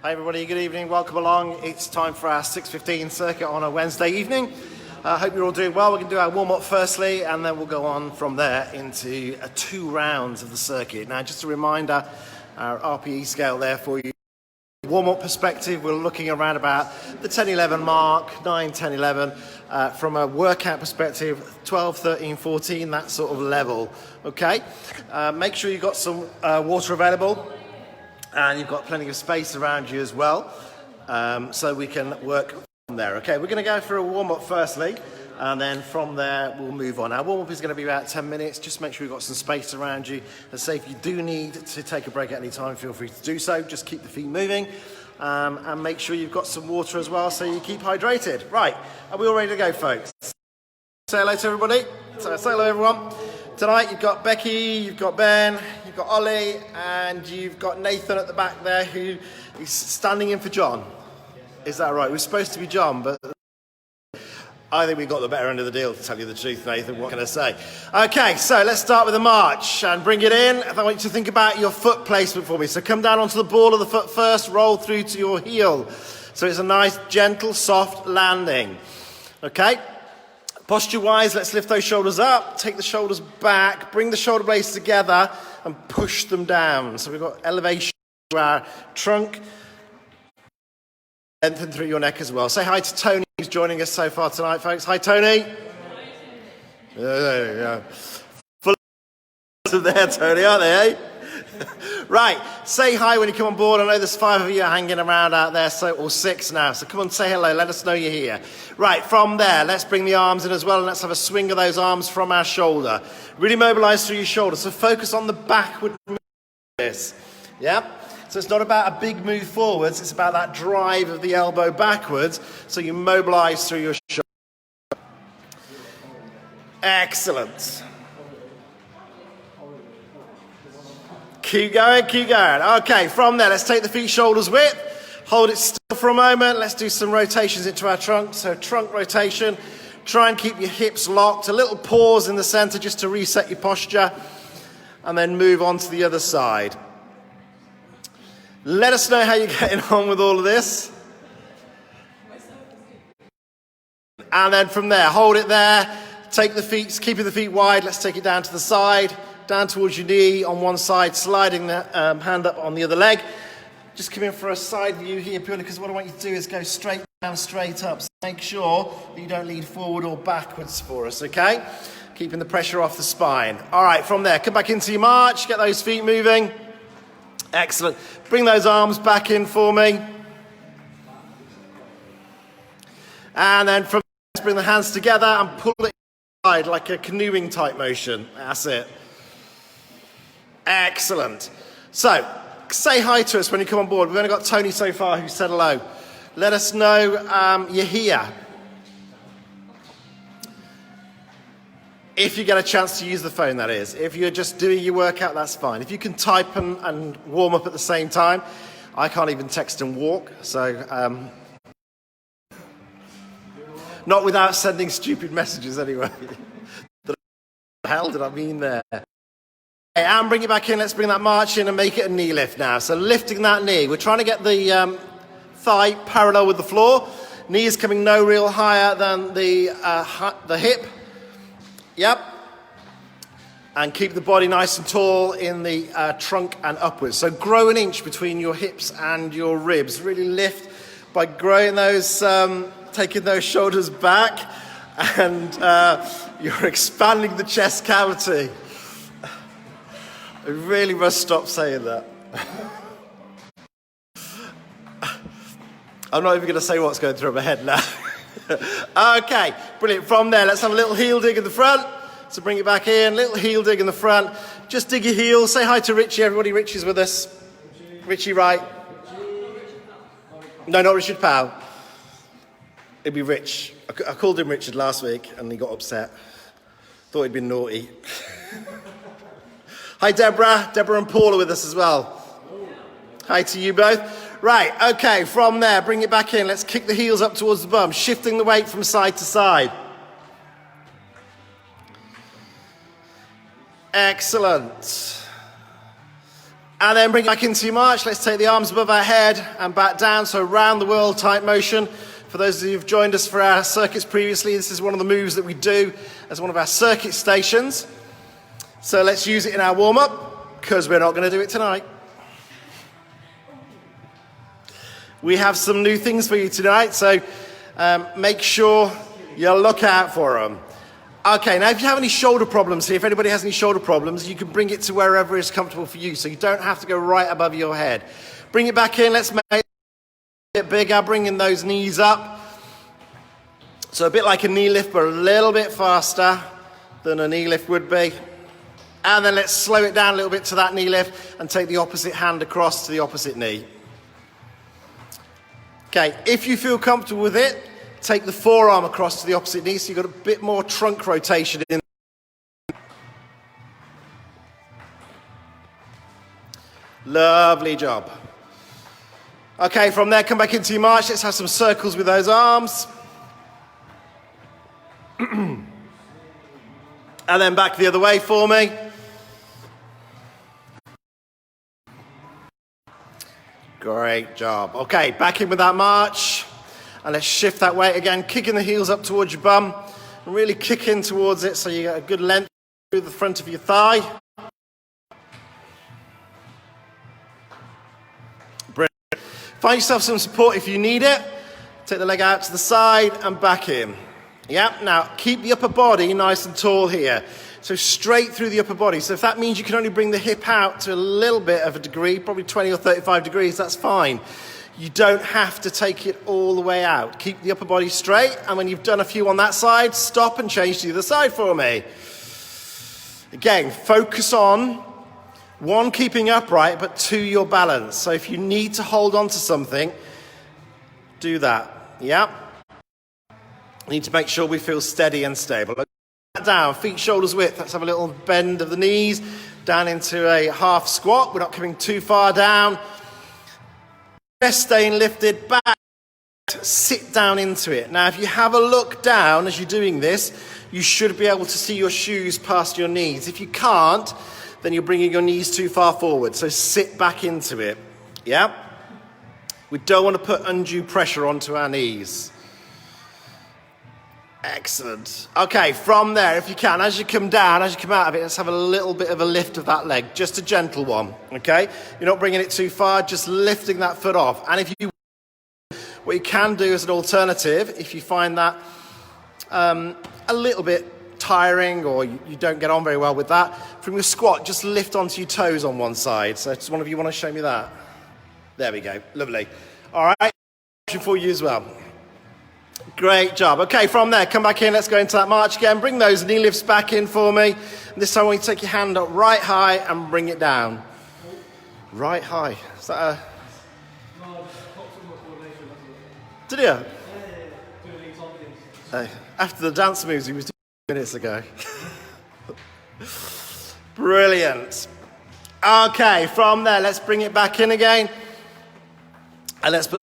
Hi everybody, good evening, welcome along. It's time for our 6:15 circuit on a Wednesday evening. I hope you're all doing well. We're going to do our warm-up firstly, and then we'll go on from there into 2 rounds of the circuit. Now, just a reminder, our RPE scale there for you. Warm-up perspective, we're looking around about the 10-11 mark, 9, 10, 11. From a workout perspective, 12, 13, 14, that sort of level. Okay? Make sure you've got some water available. And you've got plenty of space around you as well, so we can work from there. Okay, we're going to go for a warm-up firstly, and then from there we'll move on. Our warm-up is going to be about 10 minutes. Just make sure you've got some space around you. And say if you do need to take a break at any time, feel free to do so. Just keep the feet moving, and make sure you've got some water as well, so you keep hydrated. Right, are we all ready to go, folks? Say hello to everybody. Say hello, everyone. Tonight you've got Becky, you've got Ben, you've got Ollie, and you've got Nathan at the back there who is standing in for John. Is that right? We're supposed to be John, but I think we got the better end of the deal, to tell you the truth, Nathan. What can I say? Okay, so let's start with the march and bring it in. I want you to think about your foot placement for me. So come down onto the ball of the foot first, roll through to your heel. So it's a nice, gentle, soft landing. Okay? Posture-wise, let's lift those shoulders up, take the shoulders back, bring the shoulder blades together and push them down. So we've got elevation to our trunk, lengthen through your neck as well. Say hi to Tony, who's joining us so far tonight, folks. Hi, Tony. Yeah. Full of there, Tony, aren't they, eh? Right, say hi when you come on board. I know there's 5 of you hanging around out there, or 6 now. So come on, say hello, let us know you're here. Right, from there, let's bring the arms in as well, and let's have a swing of those arms from our shoulder. Really mobilize through your shoulder, so focus on the backward movement. Yeah? So it's not about a big move forwards, it's about that drive of the elbow backwards, so you mobilize through your shoulder. Excellent. Keep going, keep going. Okay, from there, let's take the feet shoulders width. Hold it still for a moment. Let's do some rotations into our trunk. So trunk rotation. Try and keep your hips locked. A little pause in the center just to reset your posture. And then move on to the other side. Let us know how you're getting on with all of this. And then from there, hold it there. Take the feet, keeping the feet wide. Let's take it down to the side. Down towards your knee on one side, sliding the hand up on the other leg. Just come in for a side view here, purely because what I want you to do is go straight down, straight up. So make sure that you don't lean forward or backwards for us, okay? Keeping the pressure off the spine. All right, from there, come back into your march, get those feet moving. Excellent. Bring those arms back in for me. And then from there, let's bring the hands together and pull it inside like a canoeing type motion. That's it. Excellent. So, say hi to us when you come on board. We've only got Tony so far who said hello. Let us know you're here. If you get a chance to use the phone, that is. If you're just doing your workout, that's fine. If you can type and warm up at the same time, I can't even text and walk, so not without sending stupid messages anyway. What the hell did I mean there? And bring it back in. Let's bring that march in and make it a knee lift now. So lifting that knee. We're trying to get the thigh parallel with the floor. Knee is coming no real higher than the hip. Yep. And keep the body nice and tall in the trunk and upwards. So grow an inch between your hips and your ribs. Really lift by growing those, taking those shoulders back, and you're expanding the chest cavity. I really must stop saying that. I'm not even going to say what's going through my head now. Okay, brilliant. From there, let's have a little heel dig in the front. So bring it back in, little heel dig in the front. Just dig your heels. Say hi to Richie, everybody. Richie's with us. Richie Wright. No, not Richard Powell. It'd be Rich. I called him Richard last week and he got upset. Thought he'd been naughty. Hi, Deborah. Deborah and Paul are with us as well. Hi to you both. Right, okay, from there, bring it back in. Let's kick the heels up towards the bum, shifting the weight from side to side. Excellent. And then bring it back into your march. Let's take the arms above our head and back down. So round the world type motion. For those of you who've joined us for our circuits previously, this is one of the moves that we do as one of our circuit stations. So let's use it in our warm-up, because we're not going to do it tonight. We have some new things for you tonight, so make sure you look out for them. Okay, now if you have any shoulder problems here, if anybody has any shoulder problems, you can bring it to wherever is comfortable for you, so you don't have to go right above your head. Bring it back in, let's make it a bit bigger, bringing those knees up. So a bit like a knee lift, but a little bit faster than a knee lift would be. And then let's slow it down a little bit to that knee lift and take the opposite hand across to the opposite knee. Okay, if you feel comfortable with it, take the forearm across to the opposite knee, so you've got a bit more trunk rotation in. Lovely job. Okay, from there, come back into your march. Let's have some circles with those arms. And then back the other way for me. Great job. Okay, back in with that march. And let's shift that weight again, kicking the heels up towards your bum. And really kick in towards it so you get a good length through the front of your thigh. Brilliant. Find yourself some support if you need it. Take the leg out to the side and back in. Yeah, now keep the upper body nice and tall here. So straight through the upper body. So if that means you can only bring the hip out to a little bit of a degree, probably 20 or 35 degrees, that's fine. You don't have to take it all the way out. Keep the upper body straight, and when you've done a few on that side, stop and change to the other side for me. Again, focus on, one, keeping upright, but two, your balance. So if you need to hold on to something, do that. Yeah? Need to make sure we feel steady and stable. Down, feet shoulders width. Let's have a little bend of the knees down into a half squat. We're not coming too far down. Chest staying lifted, back, sit down into it. Now, if you have a look down as you're doing this, you should be able to see your shoes past your knees. If you can't, then you're bringing your knees too far forward. So sit back into it. Yeah? We don't want to put undue pressure onto our knees. Excellent. Okay, from there, if you can, as you come down, as you come out of it, let's have a little bit of a lift of that leg, just a gentle one, okay? You're not bringing it too far, just lifting that foot off. And if you, what you can do as an alternative, if you find that a little bit tiring or you don't get on very well with that, from your squat, just lift onto your toes on one side. So does one of you want to show me that? There we go, lovely. All right, option for you as well. Great job. Okay, from there, come back in. Let's go into that march again. Bring those knee lifts back in for me. And this time, I want you to take your hand up right high and bring it down. Right high. Is that a... Did you? After the dance moves he was doing minutes ago. Brilliant. Okay, from there, let's bring it back in again. And let's put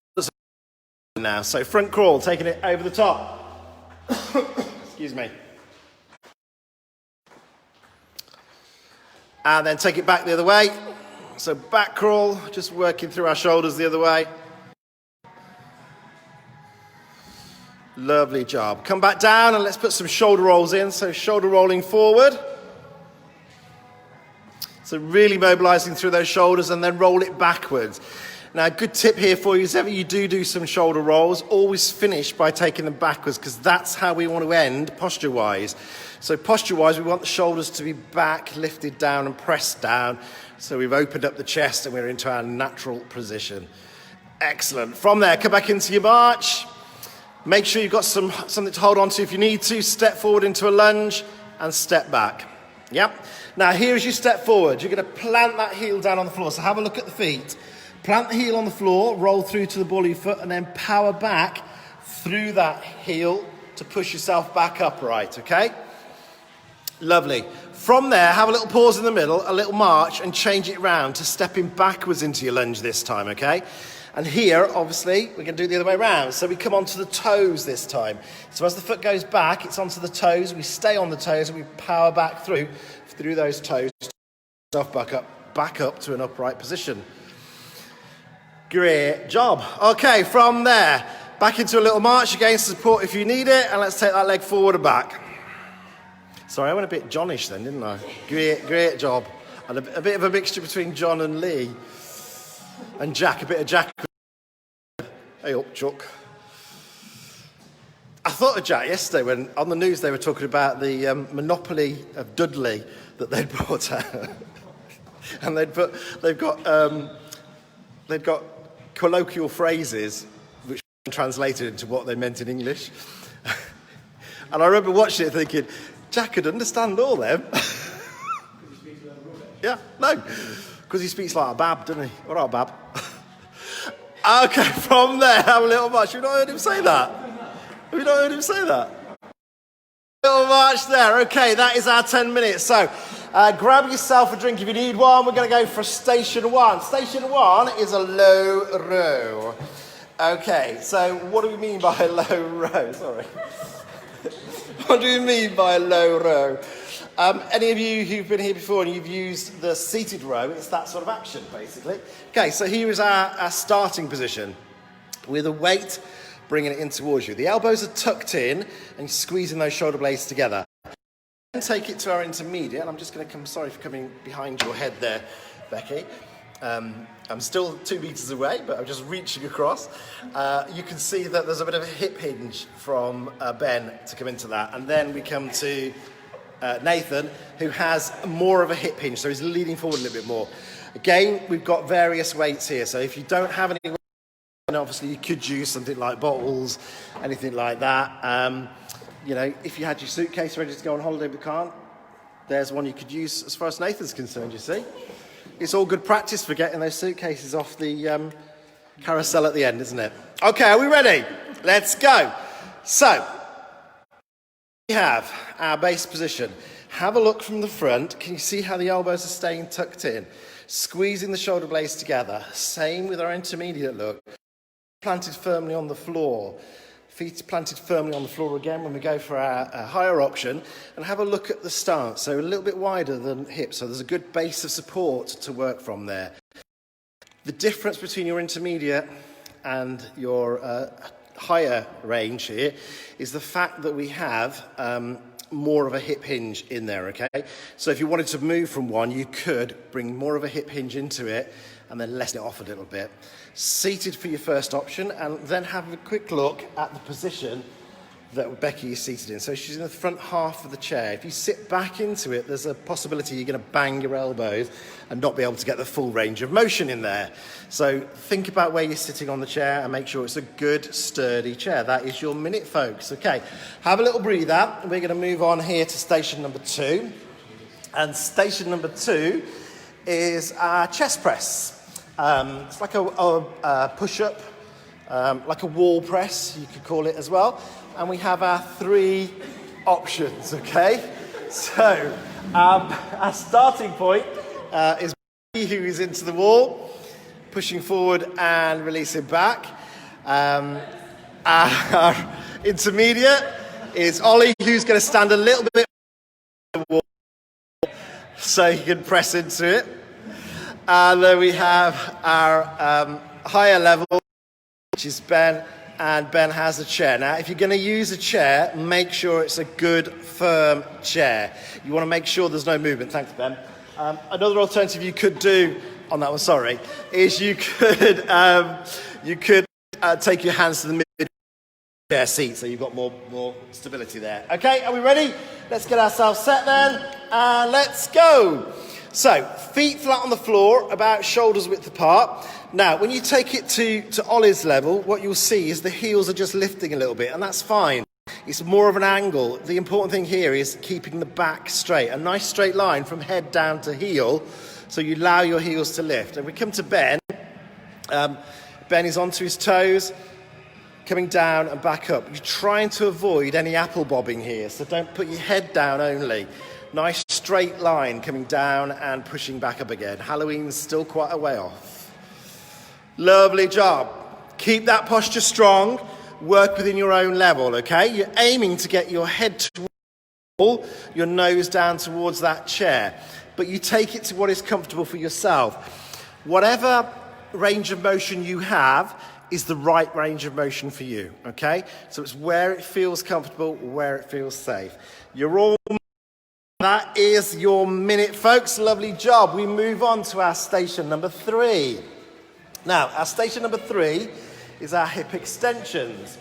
now. So front crawl, taking it over the top. Excuse me. And then take it back the other way. So back crawl, just working through our shoulders the other way. Lovely job. Come back down and let's put some shoulder rolls in. So shoulder rolling forward. So really mobilizing through those shoulders and then roll it backwards. Now, a good tip here for you is if you do some shoulder rolls, always finish by taking them backwards because that's how we want to end posture-wise. So posture-wise, we want the shoulders to be back, lifted down and pressed down. So we've opened up the chest and we're into our natural position. Excellent. From there, come back into your march. Make sure you've got something to hold on to if you need to. Step forward into a lunge and step back. Yep. Now, here as you step forward, you're going to plant that heel down on the floor. So have a look at the feet. Plant the heel on the floor, roll through to the ball of your foot, and then power back through that heel to push yourself back upright, okay? Lovely. From there, have a little pause in the middle, a little march, and change it round to stepping backwards into your lunge this time, okay? And here, obviously, we're going to do it the other way around. So we come onto the toes this time. So as the foot goes back, it's onto the toes. We stay on the toes, and we power back through those toes, yourself back up back up to an upright position. Great job. Okay, from there, back into a little march again, support if you need it, and let's take that leg forward and back. Sorry, I went a bit Johnish then, didn't I? Great job. And a bit of a mixture between John and Lee. And Jack, a bit of Jack. Hey up, Chuck. I thought of Jack yesterday when on the news they were talking about the monopoly of Dudley that they'd brought out. And they've got colloquial phrases which were translated into what they meant in English. And I remember watching it thinking, Jack could understand all them. Yeah, no, because he speaks like a bab, doesn't he? All right, bab. Okay, from there, have a little march. Have you not heard him say that? Have you not heard him say that? Little march there. Okay, that is our 10 minutes. So, grab yourself a drink if you need one. We're going to go for station one. Station one is a low row. Okay, so what do we mean by a low row? Sorry. What do we mean by a low row? Any of you who've been here before and you've used the seated row, it's that sort of action, basically. Okay, so here is our starting position with a weight, bringing it in towards you. The elbows are tucked in and you're squeezing those shoulder blades together. Then take it to our intermediate, and I'm just going to come, sorry for coming behind your head there, Becky. I'm still 2 meters away, but I'm just reaching across. You can see that there's a bit of a hip hinge from Ben to come into that. And then we come to Nathan, who has more of a hip hinge, so he's leaning forward a little bit more. Again, we've got various weights here, so if you don't have any weights, obviously you could use something like bottles, anything like that. You know, if you had your suitcase ready to go on holiday but can't, there's one you could use as far as Nathan's concerned, you see. It's all good practice for getting those suitcases off the carousel at the end, isn't it? Okay, are we ready? Let's go. So, we have our base position. Have a look from the front. Can you see how the elbows are staying tucked in? Squeezing the shoulder blades together. Same with our intermediate look. Planted firmly on the floor. Feet planted firmly on the floor again when we go for our higher option. And have a look at the stance. So a little bit wider than hips. So there's a good base of support to work from there. The difference between your intermediate and your higher range here is the fact that we have more of a hip hinge in there, okay? So if you wanted to move from one, you could bring more of a hip hinge into it and then lessen it off a little bit. Seated for your first option, and then have a quick look at the position that Becky is seated in. So she's in the front half of the chair. If you sit back into it, there's a possibility you're going to bang your elbows and not be able to get the full range of motion in there. So think about where you're sitting on the chair and make sure it's a good, sturdy chair. That is your minute, folks. Okay, have a little breathe out. We're going to move on here to station number 2. And station number 2 is our chest press. It's like a push-up, like a wall press, you could call it as well. And we have our 3 options, okay? So, our starting point is Becky, who is into the wall, pushing forward and releasing back. Our intermediate is Ollie, who's going to stand a little bit on the wall so he can press into it. And then we have our higher level, which is Ben, and Ben has a chair. Now, if you're going to use a chair, make sure it's a good, firm chair. You want to make sure there's no movement. Thanks, Ben. Another alternative you could do on that one, sorry, is you could take your hands to the mid-chair seat, so you've got more stability there. Okay, are we ready? Let's get ourselves set then, and let's go. So, feet flat on the floor, about shoulders width apart. Now, when you take it to Ollie's level, what you'll see is the heels are just lifting a little bit, and that's fine. It's more of an angle. The important thing here is keeping the back straight. A nice straight line from head down to heel, so you allow your heels to lift. And we come to Ben. Ben is onto his toes, coming down and back up. You're trying to avoid any apple bobbing here, so don't put your head down only. Nice straight line coming down and pushing back up again. Halloween's still quite a way off. Lovely job. Keep that posture strong. Work within your own level, okay? You're aiming to get your head towards the wall, your nose down towards that chair. but you take it to what is comfortable for yourself. Whatever range of motion you have is the right range of motion for you, okay? So it's where it feels comfortable, where it feels safe. You're all... That is your minute, folks. Lovely job. We move on to our station number 3. Now, our station number 3 is our hip extensions.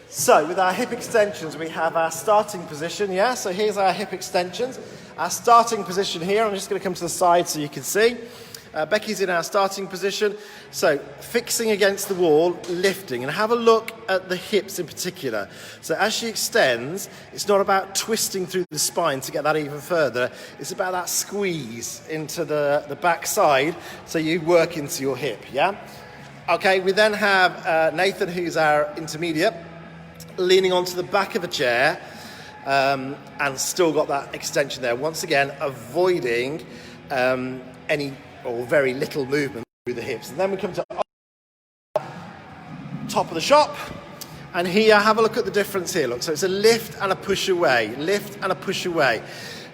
So, with our hip extensions, we have our starting position, yeah? So here's our hip extensions. Our starting position here, I'm just going to come to the side so you can see. Becky's in our starting position. So, fixing against the wall, lifting, and have a look at the hips in particular. So, as she extends, it's not about twisting through the spine to get that even further. It's about that squeeze into the back side so you work into your hip, yeah? Okay, we then have Nathan, who's our intermediate, leaning onto the back of a chair and still got that extension there. Once again, avoiding any or very little movement through the hips. And then we come to top of the shop. And here, have a look at the difference here. Look, so it's a lift and a push away. Lift and a push away.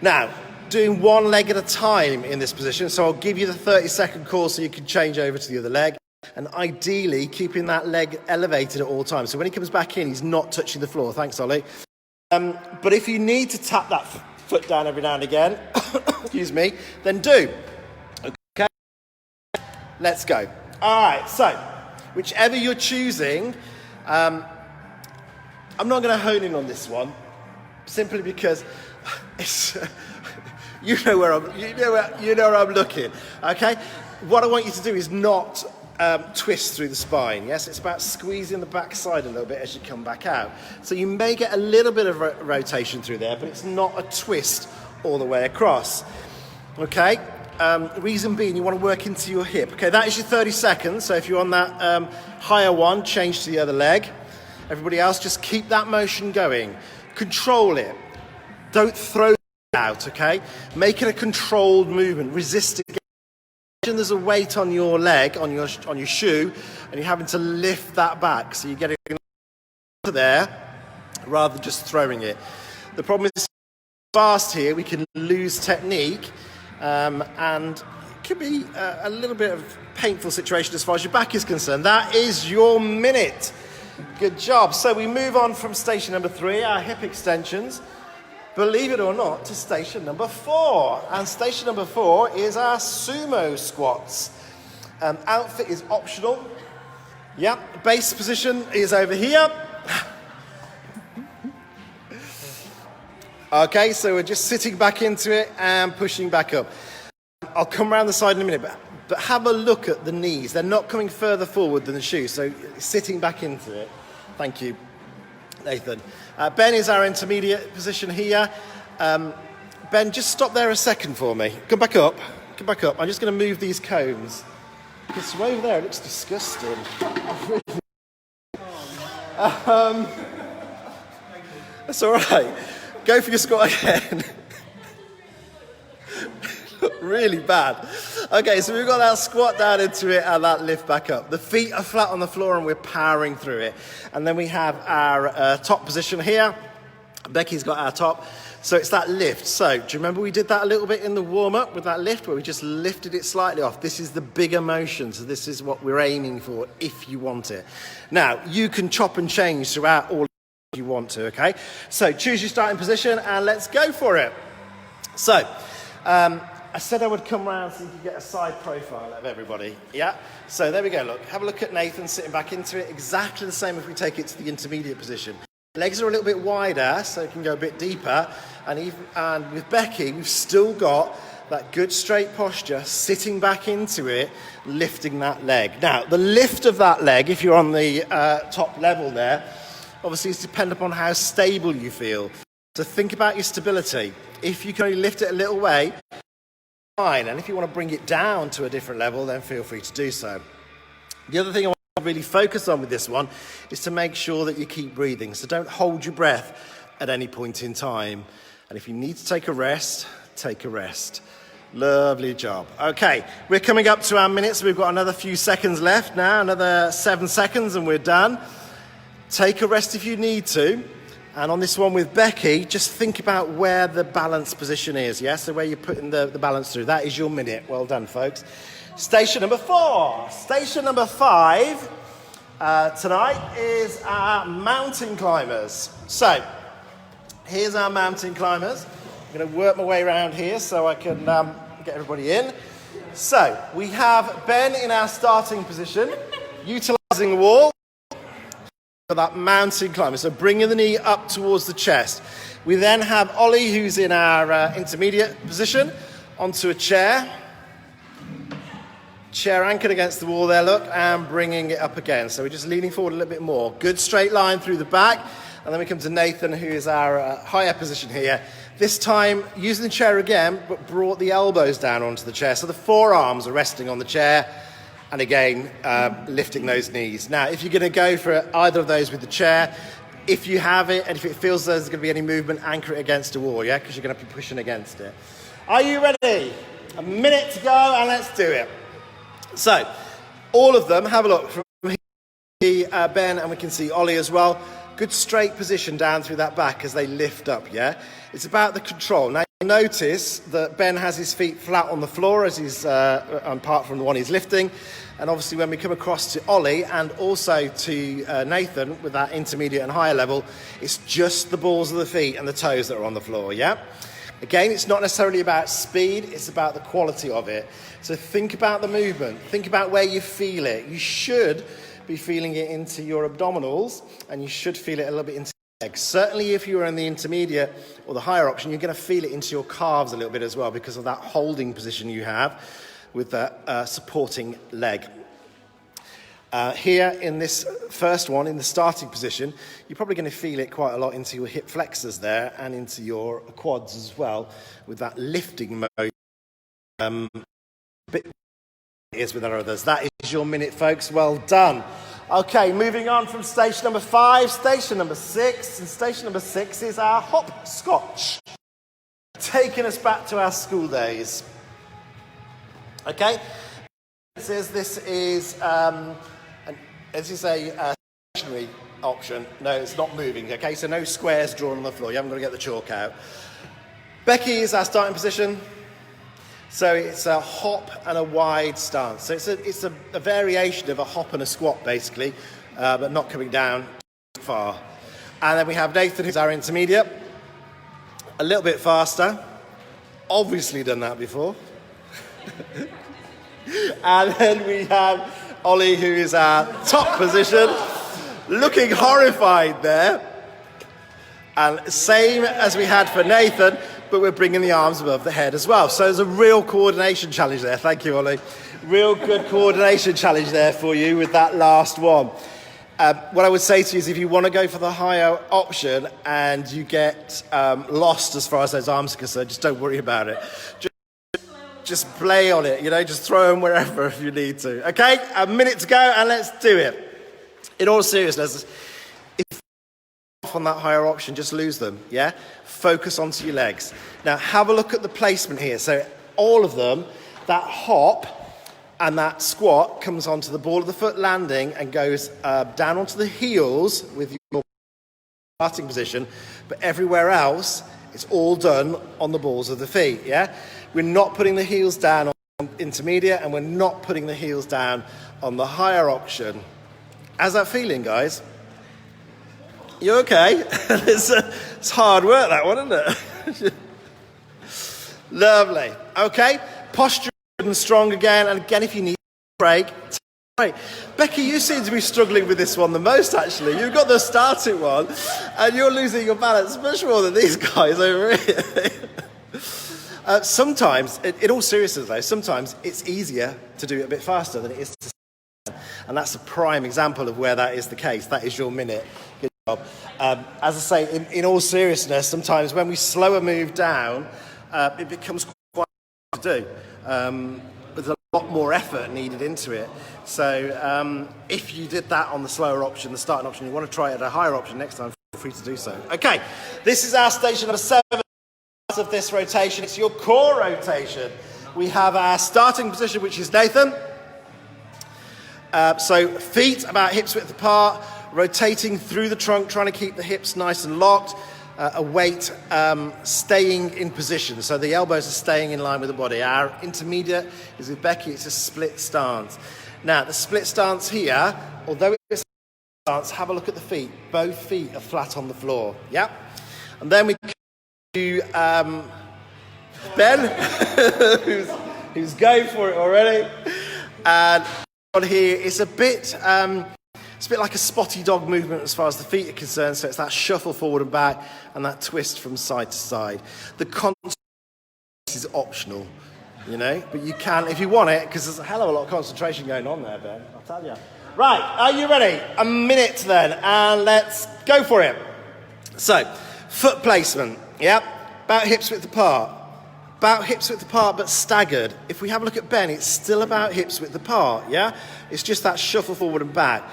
Now, doing one leg at a time in this position. So I'll give you the 30-second call so you can change over to the other leg. And ideally, keeping that leg elevated at all times. So when he comes back in, he's not touching the floor. Thanks, Ollie. But if you need to tap that foot down every now and again, excuse me, then do. Okay? Let's go. All right, so whichever you're choosing, I'm not going to hone in on this one, simply because it's, you know where I'm looking. Okay? What I want you to do is not twist through the spine. Yes, it's about squeezing the backside a little bit as you come back out. So you may get a little bit of rotation through there, but it's not a twist all the way across. Okay. Reason being, you want to work into your hip. Okay, that is your 30 seconds. So if you're on that higher one, change to the other leg. Everybody else, just keep that motion going. Control it. Don't throw it out. Okay, make it a controlled movement. Resist it. There's a weight on your leg, on your shoe, and you're having to lift that back. So you're getting there rather than just throwing it. The problem is fast here, we can lose technique, and it could be a little bit of a painful situation as far as your back is concerned. That is your minute. Good job. So we move on from station number 3, our hip extensions, believe it or not, to station number 4. And station number 4 is our sumo squats. Outfit is optional. Yep, base position is over here. Okay, so we're just sitting back into it and pushing back up. I'll come around the side in a minute, but have a look at the knees. They're not coming further forward than the shoes, so sitting back into it. Thank you, Nathan. Ben is our intermediate position here. Ben, just stop there a second for me. Come back up. Come back up. I'm just going to move these cones. Because from over there, it looks disgusting. That's all right. Go for your squat again. Really bad. Okay, so we've got that squat down into it and that lift back up. The feet are flat on the floor and we're powering through it. And then we have our top position here. Becky's got our top. So it's that lift. So do you remember we did that a little bit in the warm-up with that lift where we just lifted it slightly off? This is the bigger motion. So this is what we're aiming for if you want it. Now, you can chop and change throughout all if you want to, okay? So choose your starting position and let's go for it. So, I said I would come around so you could get a side profile of everybody. Yeah? So there we go, look. Have a look at Nathan sitting back into it. Exactly the same if we take it to the intermediate position. Legs are a little bit wider, so it can go a bit deeper. And with Becky, we've still got that good straight posture, sitting back into it, lifting that leg. Now, the lift of that leg, if you're on the top level there, obviously it's dependent upon how stable you feel. So think about your stability. If you can only lift it a little way, fine. And if you want to bring it down to a different level, then feel free to do so. The other thing I want to really focus on with this one is to make sure that you keep breathing. So don't hold your breath at any point in time. And if you need to take a rest, take a rest. Lovely job. Okay, we're coming up to our minutes. We've got another few seconds left now, another 7 seconds and we're done. Take a rest if you need to. And on this one with Becky, just think about where the balance position is, yeah? So where you're putting the balance through. That is your minute. Well done, folks. Station number 4. Station number 5 tonight is our mountain climbers. So, here's our mountain climbers. I'm going to work my way around here so I can get everybody in. So, we have Ben in our starting position, utilising the wall for that mountain climber. So, bringing the knee up towards the chest. We then have Ollie, who's in our intermediate position, onto a chair. Chair anchored against the wall there, look, and bringing it up again. So we're just leaning forward a little bit more. Good straight line through the back. And then we come to Nathan, who is our higher position here. This time, using the chair again, but brought the elbows down onto the chair. So the forearms are resting on the chair. And again, lifting those knees. Now, if you're going to go for either of those with the chair, if you have it, and if it feels there's going to be any movement, anchor it against a wall, yeah? Because you're going to be pushing against it. Are you ready? A minute to go, and let's do it. So, all of them, have a look from here, Ben, and we can see Ollie as well. Good straight position down through that back as they lift up, yeah? It's about the control. Now, you'll notice that Ben has his feet flat on the floor as he's, apart from the one he's lifting. And obviously, when we come across to Ollie and also to Nathan with that intermediate and higher level, it's just the balls of the feet and the toes that are on the floor, yeah? Again, it's not necessarily about speed, it's about the quality of it. So think about the movement, think about where you feel it. You should be feeling it into your abdominals, and you should feel it a little bit into your legs. Certainly if you're in the intermediate or the higher option, you're going to feel it into your calves a little bit as well because of that holding position you have with that supporting leg. Here in this first one, in the starting position, you're probably going to feel it quite a lot into your hip flexors there and into your quads as well with that lifting mode. Bit is with our others. That is your minute, folks. Well done. Okay, moving on from station number 5, station number 6. And station number 6 is our hopscotch, taking us back to our school days. Okay, this is a stationary option. No, it's not moving, okay? So no squares drawn on the floor. You haven't got to get the chalk out. Becky is our starting position. So it's a hop and a wide stance. So it's a variation of a hop and a squat, basically, but not coming down too far. And then we have Nathan, who's our intermediate. A little bit faster. Obviously done that before. And then we have Ollie, who is our top position, looking horrified there. And same as we had for Nathan, but we're bringing the arms above the head as well. So there's a real coordination challenge there. Thank you, Ollie. Real good coordination challenge there for you with that last one. What I would say to you is if you want to go for the higher option and you get lost as far as those arms are concerned, just don't worry about it. Just play on it, just throw them wherever if you need to. Okay, a minute to go and let's do it. In all seriousness, if you're off on that higher option, just lose them, yeah? Focus onto your legs. Now, have a look at the placement here. So all of them, that hop and that squat comes onto the ball of the foot landing and goes down onto the heels with your starting position, but everywhere else, it's all done on the balls of the feet, yeah? We're not putting the heels down on intermediate, and we're not putting the heels down on the higher option. How's that feeling, guys? You okay? It's hard work, that one, isn't it? Lovely. Okay, posture good and strong again. And again, if you need a break, take a break. Becky, you seem to be struggling with this one the most, actually. You've got the starting one, and you're losing your balance much more than these guys over here. Sometimes, in all seriousness though, sometimes it's easier to do it a bit faster than it is to stand. And that's a prime example of where that is the case. That is your minute. Good job. As I say, in all seriousness, sometimes when we slow a move down, it becomes quite hard to do. There's a lot more effort needed into it. So if you did that on the slower option, the starting option, you want to try it at a higher option next time, feel free to do so. Okay, this is our station number 7. Of this rotation, it's your core rotation. We have our starting position, which is Nathan. So feet about hips width apart, rotating through the trunk, trying to keep the hips nice and locked. A weight staying in position, so the elbows are staying in line with the body. Our intermediate is with Becky, it's a split stance. Now, the split stance here, although it's a stance, have a look at the feet. Both feet are flat on the floor, yeah? And then we do Ben, who's going for it already. And on here, it's a bit like a spotty dog movement as far as the feet are concerned, so it's that shuffle forward and back and that twist from side to side. The concentration is optional, you know, but you can, if you want it, because there's a hell of a lot of concentration going on there, Ben, I'll tell you. Right, are you ready? A minute then, and let's go for it. So, foot placement, yeah, about hips width apart. About hips width apart, but staggered. If we have a look at Ben, it's still about hips width apart, yeah? It's just that shuffle forward and back.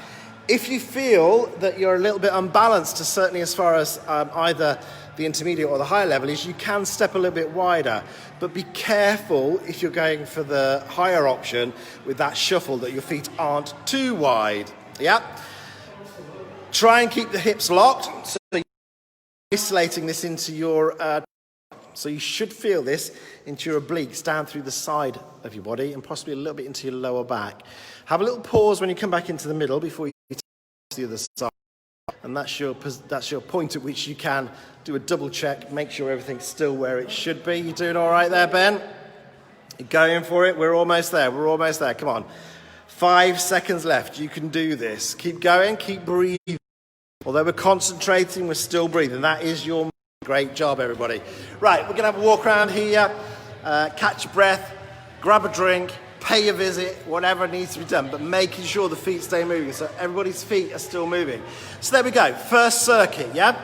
If you feel that you're a little bit unbalanced, certainly as far as either the intermediate or the higher level is, you can step a little bit wider. But be careful if you're going for the higher option with that shuffle that your feet aren't too wide, yeah? Try and keep the hips locked, so you're isolating this into your so you should feel this into your obliques down through the side of your body and possibly a little bit into your lower back. Have a little pause when you come back into the middle before you take to the other side. And that's your point at which you can do a double check, make sure everything's still where it should be. You doing all right there, Ben? You're going for it? We're almost there. We're almost there. Come on. 5 seconds left. You can do this. Keep going. Keep breathing. Although we're concentrating, we're still breathing. That is your great job, everybody. Right, we're going to have a walk around here, catch your breath, grab a drink, pay a visit, whatever needs to be done, but making sure the feet stay moving, so everybody's feet are still moving. So there we go, first circuit, yeah?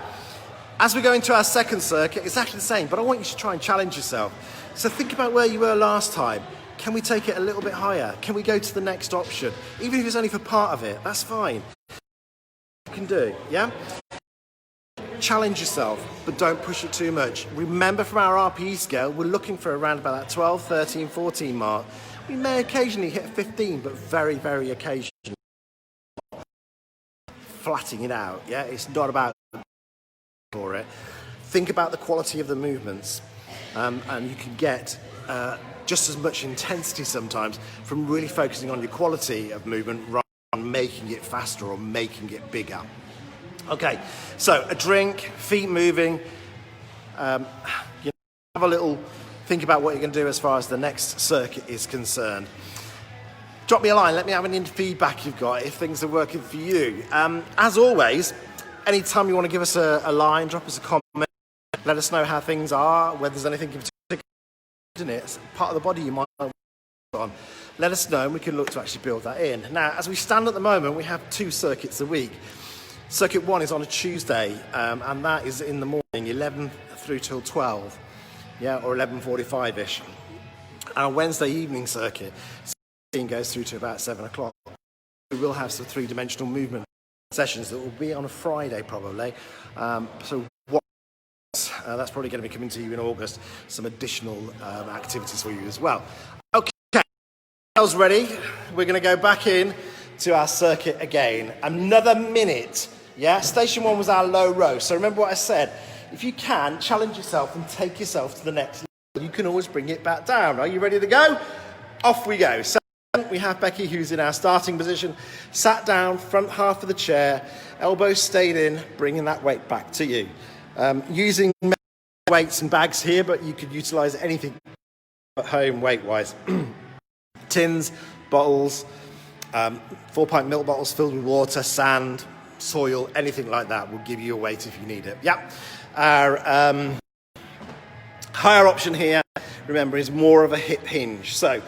As we go into our second circuit, it's actually the same, but I want you to try and challenge yourself. So think about where you were last time. Can we take it a little bit higher? Can we go to the next option? Even if it's only for part of it, that's fine. You can do, yeah? Challenge yourself, but don't push it too much. Remember, from our RPE scale, we're looking for around about that 12, 13, 14 mark. We may occasionally hit 15, but very, very occasionally. Flattening it out, yeah? It's not about for it. Think about the quality of the movements, and you can get just as much intensity sometimes from really focusing on your quality of movement rather than making it faster or making it bigger. Okay, so a drink, feet moving, have a little think about what you're going to do as far as the next circuit is concerned. Drop me a line, let me have any feedback you've got if things are working for you. As always, anytime you want to give us a line, drop us a comment, let us know how things are, whether there's anything in particular in it, it's part of the body you might work on. Let us know and we can look to actually build that in. Now, as we stand at the moment, we have 2 circuits a week. Circuit 1 is on a Tuesday, and that is in the morning, 11 through till 12, yeah, or 11:45-ish. Our Wednesday evening circuit goes through to about 7 o'clock. We will have some 3-dimensional movement sessions that will be on a Friday probably. So that's probably going to be coming to you in August. Some additional activities for you as well. Okay, I ready. We're going to go back in to our circuit again. Another minute. Yeah, station 1 was our low row. So remember what I said. If you can, challenge yourself and take yourself to the next level. You can always bring it back down. Are you ready to go? Off we go. So we have Becky, who's in our starting position, sat down, front half of the chair, elbows stayed in, bringing that weight back to you. Using weights and bags here, but you could utilize anything at home weight-wise. Tins, bottles, 4-pint milk bottles filled with water, sand, soil, anything like that will give you a weight if you need it. Yeah. Our higher option here, remember, is more of a hip hinge. So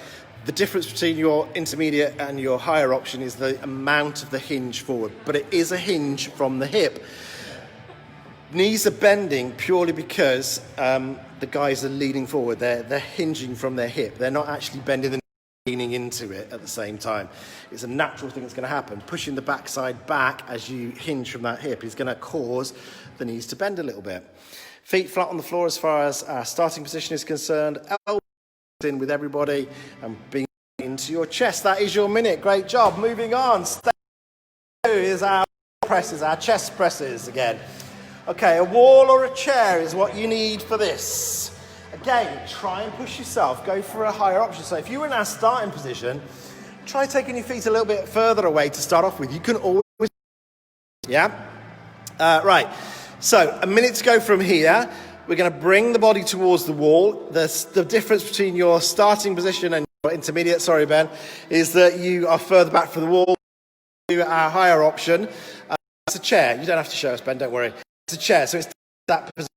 the difference between your intermediate and your higher option is the amount of the hinge forward, but it is a hinge from the hip. Knees are bending purely because the guys are leaning forward. They're hinging from their hip. They're not actually bending the leaning into it at the same time. It's a natural thing that's going to happen. Pushing the backside back as you hinge from that hip is going to cause the knees to bend a little bit. Feet flat on the floor as far as our starting position is concerned. Elbows in with everybody and being into your chest. That is your minute. Great job. Moving on. Stay is our presses, our chest presses again. Okay, a wall or a chair is what you need for this. Again, try and push yourself, go for a higher option. So if you were in our starting position, try taking your feet a little bit further away to start off with. You can always, yeah? Right, so a minute to go from here. We're going to bring the body towards the wall. The difference between your starting position and your intermediate, sorry Ben, is that you are further back from the wall. Our higher option, it's a chair. You don't have to show us, Ben, don't worry. It's a chair, so it's that position.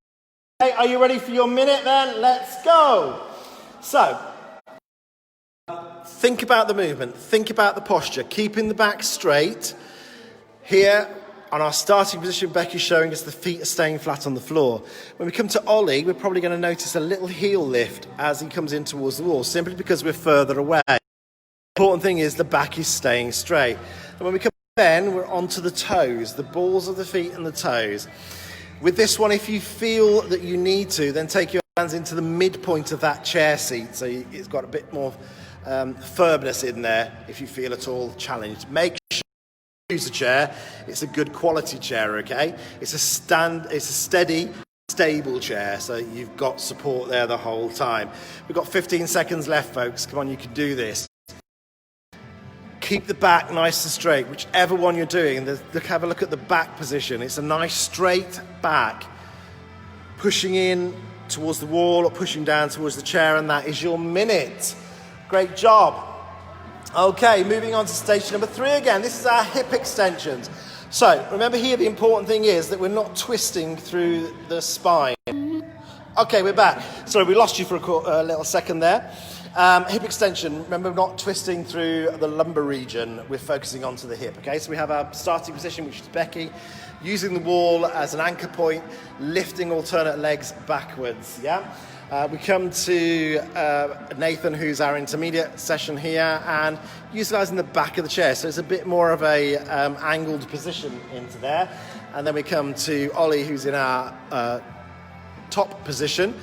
Okay, are you ready for your minute then? Let's go. So, think about the movement, think about the posture, keeping the back straight. Here, on our starting position, Becky's showing us the feet are staying flat on the floor. When we come to Ollie, we're probably going to notice a little heel lift as he comes in towards the wall, simply because we're further away. The important thing is the back is staying straight. And when we come to Ben, we're onto the toes, the balls of the feet and the toes. With this one, if you feel that you need to, then take your hands into the midpoint of that chair seat, so it's got a bit more firmness in there if you feel at all challenged. Make sure use a chair, it's a good quality chair, okay? It's a steady, stable chair, so you've got support there the whole time. We've got 15 seconds left, folks. Come on, you can do this. Keep the back nice and straight, whichever one you're doing. Have a look at the back position. It's a nice straight back, pushing in towards the wall or pushing down towards the chair, and that is your minute. Great job. Okay, moving on to station number 3 again. This is our hip extensions. So, remember here, the important thing is that we're not twisting through the spine. Okay, we're back. Sorry, we lost you for a little second there. Hip extension, remember not twisting through the lumbar region. We're focusing onto the hip, okay? So we have our starting position, which is Becky, using the wall as an anchor point, lifting alternate legs backwards, yeah? We come to Nathan, who's our intermediate session here, and utilising the back of the chair. So it's a bit more of a angled position into there. And then we come to Ollie, who's in our top position,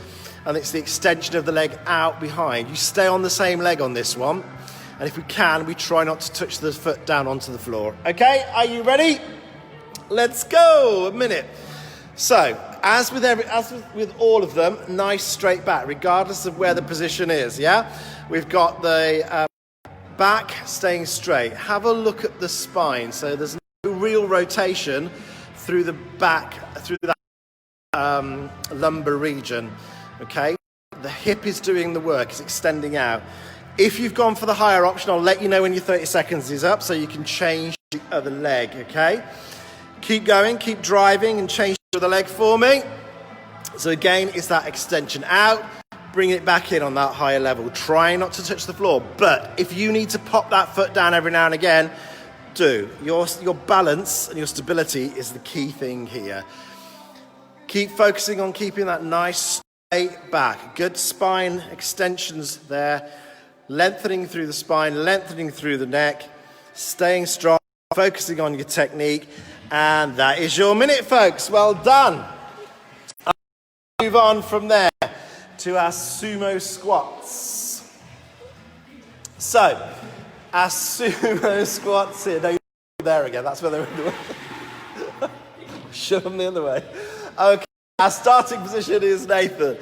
and it's the extension of the leg out behind. You stay on the same leg on this one, and if we can, we try not to touch the foot down onto the floor. Okay, are you ready? Let's go. A minute. So, as with all of them, nice straight back, regardless of where the position is, yeah? We've got the back staying straight. Have a look at the spine. So there's no real rotation through the back, through that lumbar region, okay? The hip is doing the work, it's extending out. If you've gone for the higher option, I'll let you know when your 30 seconds is up so you can change the other leg, okay? Keep going, keep driving and change the other leg for me. So again, it's that extension out, bring it back in on that higher level. Try not to touch the floor, but if you need to pop that foot down every now and again, do. Your balance and your stability is the key thing here. Keep focusing on keeping that nice straight back. Good spine extensions there. Lengthening through the spine, lengthening through the neck, staying strong, focusing on your technique. And that is your minute, folks. Well done. I'll move on from there to our sumo squats. So, our sumo squats here. No, you're there again. That's where they're in the way. Shove them the other way. Okay, our starting position is Nathan.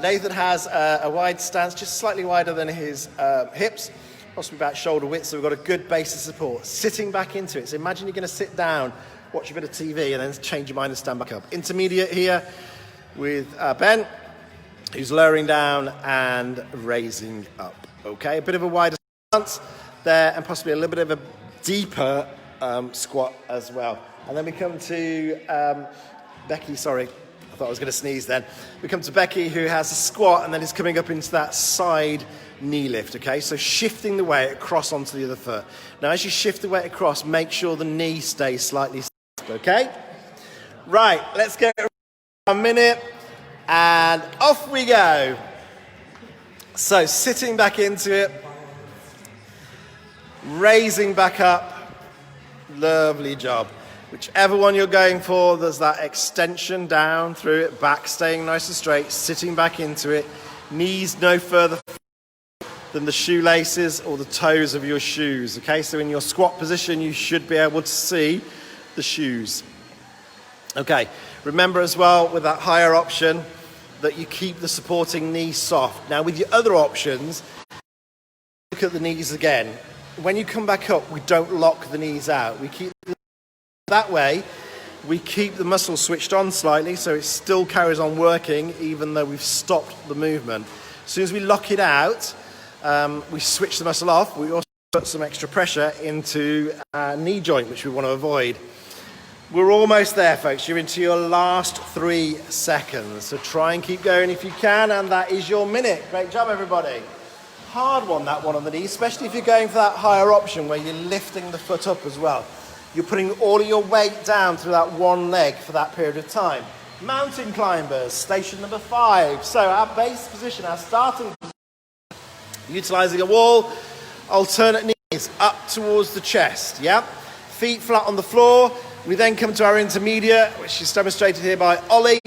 Nathan has a wide stance, just slightly wider than his hips, possibly about shoulder width, so we've got a good base of support. Sitting back into it, so imagine you're going to sit down, watch a bit of TV, and then change your mind and stand back up. Intermediate here with Ben, who's lowering down and raising up. Okay, a bit of a wider stance there, and possibly a little bit of a deeper squat as well. And then we come to Becky, sorry. I thought I was going to sneeze then. We come to Becky, who has a squat and then is coming up into that side knee lift, okay? So shifting the weight across onto the other foot. Now, as you shift the weight across, make sure the knee stays slightly soft, okay? Right, let's get a minute, and off we go. So sitting back into it, raising back up, lovely job. Whichever one you're going for, there's that extension down through it, back staying nice and straight, sitting back into it, knees no further than the shoelaces or the toes of your shoes, okay? So in your squat position, you should be able to see the shoes. Okay, remember as well with that higher option that you keep the supporting knee soft. Now with your other options, look at the knees again. When you come back up, we don't lock the knees out. We keep that way. We keep the muscle switched on slightly so it still carries on working even though we've stopped the movement. As soon as we lock it out, we switch the muscle off. We also put some extra pressure into our knee joint, which we want to avoid. We're almost there, folks. You're into your last 3 seconds. So try and keep going if you can, and that is your minute. Great job, everybody. Hard one, that one on the knee, especially if you're going for that higher option where you're lifting the foot up as well. You're putting all of your weight down through that one leg for that period of time. Mountain climbers, station number 5. So our base position, our starting position, utilizing a wall, alternate knees up towards the chest, yeah? Feet flat on the floor. We then come to our intermediate, which is demonstrated here by Ollie.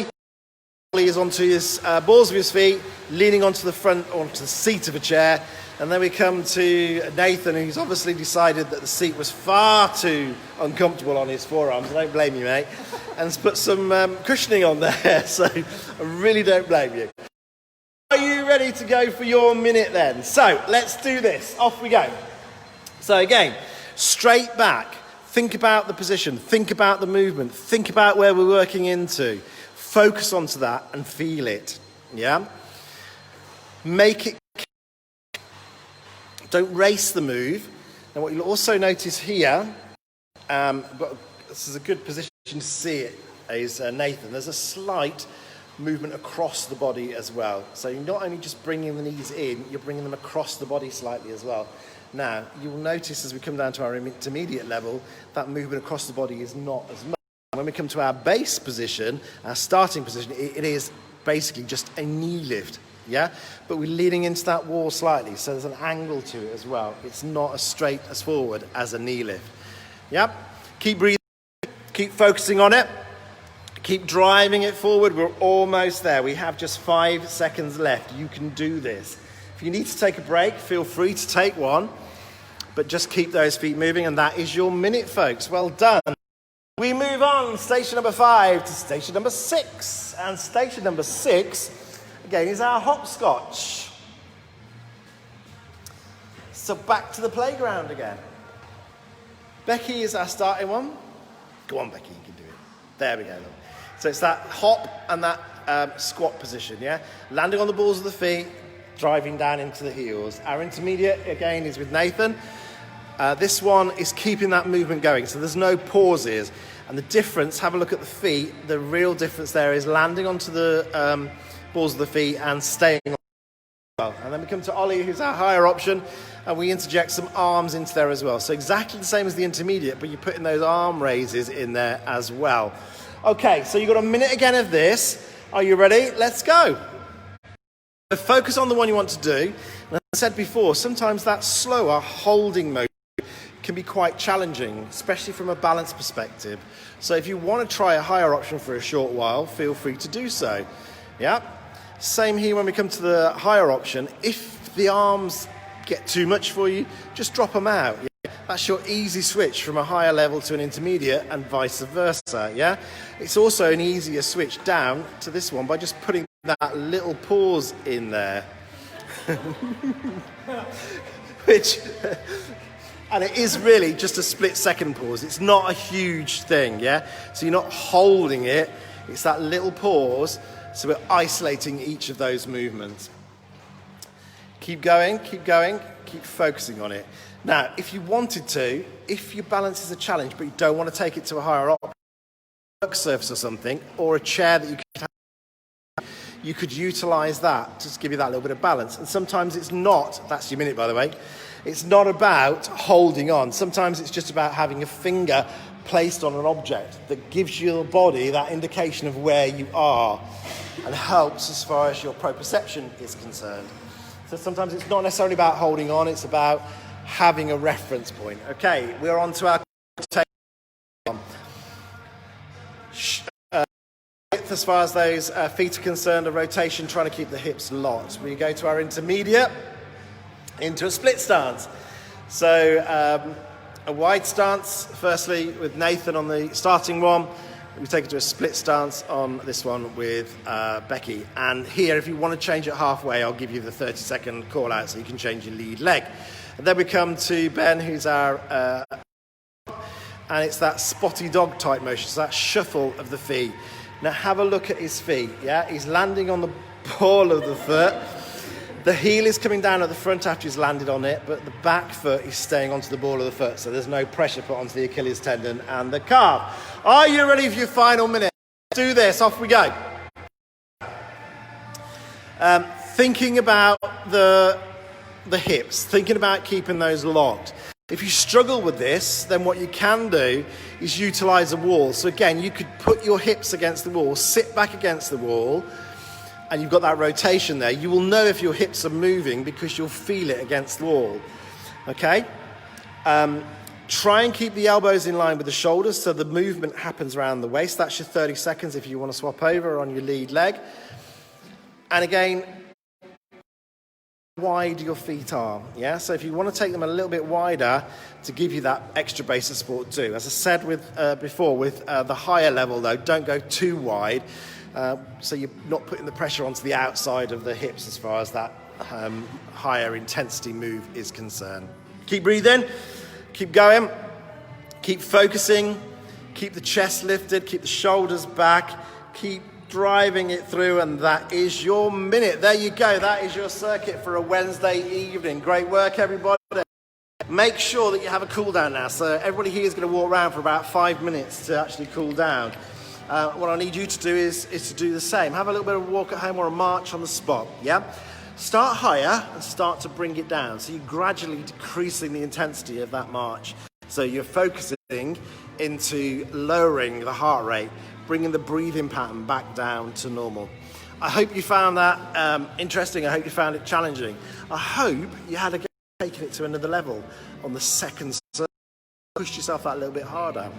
Ollie is onto his balls of his feet, leaning onto the front, onto the seat of a chair. And then we come to Nathan, who's obviously decided that the seat was far too uncomfortable on his forearms. I don't blame you, mate. And has put some cushioning on there, so I really don't blame you. Are you ready to go for your minute then? So let's do this. Off we go. So again, straight back. Think about the position. Think about the movement. Think about where we're working into. Focus onto that and feel it. Yeah? Make it. Don't race the move. And what you'll also notice here, this is a good position to see it, is Nathan. There's a slight movement across the body as well. So you're not only just bringing the knees in, you're bringing them across the body slightly as well. Now, you'll notice as we come down to our intermediate level, that movement across the body is not as much. When we come to our base position, our starting position, it is basically just a knee lift. Yeah, but we're leaning into that wall slightly, so there's an angle to it as well. It's not as straight as forward as a knee lift. Yep, keep breathing, keep focusing on it, keep driving it forward. We're almost there. We have just 5 seconds left. You can do this. If you need to take a break, feel free to take one, but just keep those feet moving, and that is your minute, folks. Well done. We move on, station number 5 to station number 6, and station number 6 again is our hopscotch. So back to the playground again. Becky is our starting one. Go on, Becky, you can do it. There we go. Look. So it's that hop and that squat position, yeah? Landing on the balls of the feet, driving down into the heels. Our intermediate, again, is with Nathan. This one is keeping that movement going, so there's no pauses. And the difference, have a look at the feet, the real difference there is landing onto the balls of the feet and staying on well. And then we come to Ollie, who's our higher option, and we interject some arms into there as well. So exactly the same as the intermediate, but you're putting those arm raises in there as well. Okay, so you've got a minute again of this. Are you ready? Let's go. So focus on the one you want to do. And as I said before, sometimes that slower holding motion can be quite challenging, especially from a balance perspective. So if you want to try a higher option for a short while, feel free to do so. Yeah. Same here when we come to the higher option. If the arms get too much for you, just drop them out. Yeah? That's your easy switch from a higher level to an intermediate and vice versa. Yeah. It's also an easier switch down to this one by just putting that little pause in there. Which, and it is really just a split second pause. It's not a huge thing. Yeah. So you're not holding it. It's that little pause. So we're isolating each of those movements. Keep going, keep focusing on it. Now, if you wanted to, if your balance is a challenge, but you don't want to take it to a higher option, work surface or something, or a chair that you could utilize that to give you that little bit of balance. And sometimes it's not, that's your minute by the way, it's not about holding on. Sometimes it's just about having a finger placed on an object that gives your body that indication of where you are and helps as far as your proprioception is concerned. So sometimes it's not necessarily about holding on, it's about having a reference point. Okay, we're on to our as far as those feet are concerned, a rotation, trying to keep the hips locked. We go to our intermediate, into a split stance. So a wide stance, firstly, with Nathan on the starting one. We take it to a split stance on this one with Becky. And here, if you want to change it halfway, I'll give you the 30-second call out so you can change your lead leg. And then we come to Ben, who's our... and it's that spotty dog type motion, so that shuffle of the feet. Now have a look at his feet, yeah? He's landing on the ball of the foot. The heel is coming down at the front after he's landed on it, but the back foot is staying onto the ball of the foot, so there's no pressure put onto the Achilles tendon and the calf. Are you ready for your final minute? Let's do this, off we go. Thinking about the hips, thinking about keeping those locked. If you struggle with this, then what you can do is utilize a wall. So again, you could put your hips against the wall, sit back against the wall, and you've got that rotation there. You will know if your hips are moving because you'll feel it against the wall, okay? Try and keep the elbows in line with the shoulders so the movement happens around the waist. That's your 30 seconds if you want to swap over on your lead leg. And again, wide your feet are, yeah? So if you want to take them a little bit wider to give you that extra base of support too. As I said before, with the higher level though, don't go too wide. So you're not putting the pressure onto the outside of the hips as far as that higher intensity move is concerned. Keep breathing, keep going, keep focusing, keep the chest lifted, keep the shoulders back, keep driving it through, and that is your minute. There you go, that is your circuit for a Wednesday evening. Great work, everybody. Make sure that you have a cool down now. So everybody here is going to walk around for about 5 minutes to actually cool down. What I need you to do is to do the same. Have a little bit of a walk at home or a march on the spot, yeah? Start higher and start to bring it down. So you're gradually decreasing the intensity of that march. So you're focusing into lowering the heart rate, bringing the breathing pattern back down to normal. I hope you found that interesting. I hope you found it challenging. I hope you had taken it to another level on the second circuit. Pushed yourself that little bit harder.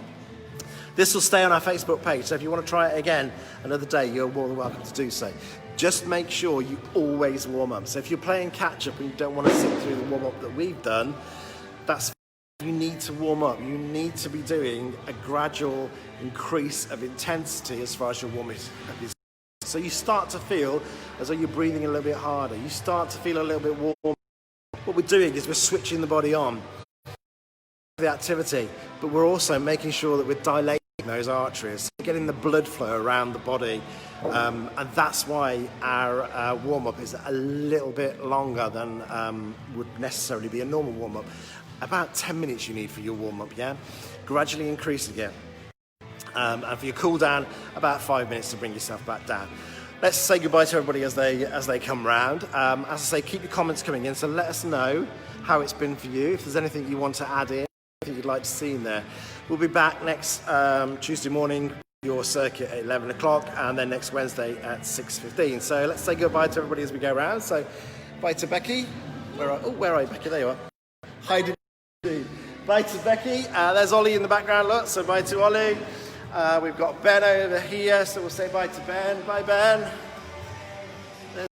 This will stay on our Facebook page, so if you want to try it again another day, you're more than welcome to do so. Just make sure you always warm up. So if you're playing catch-up and you don't want to sit through the warm-up that we've done, that's you need to warm up. You need to be doing a gradual increase of intensity as far as your warm-up is. So you start to feel as though you're breathing a little bit harder. You start to feel a little bit warm. What we're doing is we're switching the body on the activity, but we're also making sure that we're dilating those arteries, getting the blood flow around the body, and that's why our warm-up is a little bit longer than would necessarily be a normal warm-up. About 10 minutes you need for your warm-up, yeah? Gradually increasing it. And for your cool down, about 5 minutes to bring yourself back down. Let's say goodbye to everybody as they come round. As I say, keep your comments coming in, so let us know how it's been for you. If there's anything you want to add in, anything you'd like to see in there. We'll be back next Tuesday morning, your circuit at 11 o'clock, and then next Wednesday at 6:15. So let's say goodbye to everybody as we go around. So bye to Becky. Where are you, Becky? There you are. Hi to bye to Becky. There's Ollie in the background, look, so bye to Ollie. We've got Ben over here, so we'll say bye to Ben. Bye, Ben.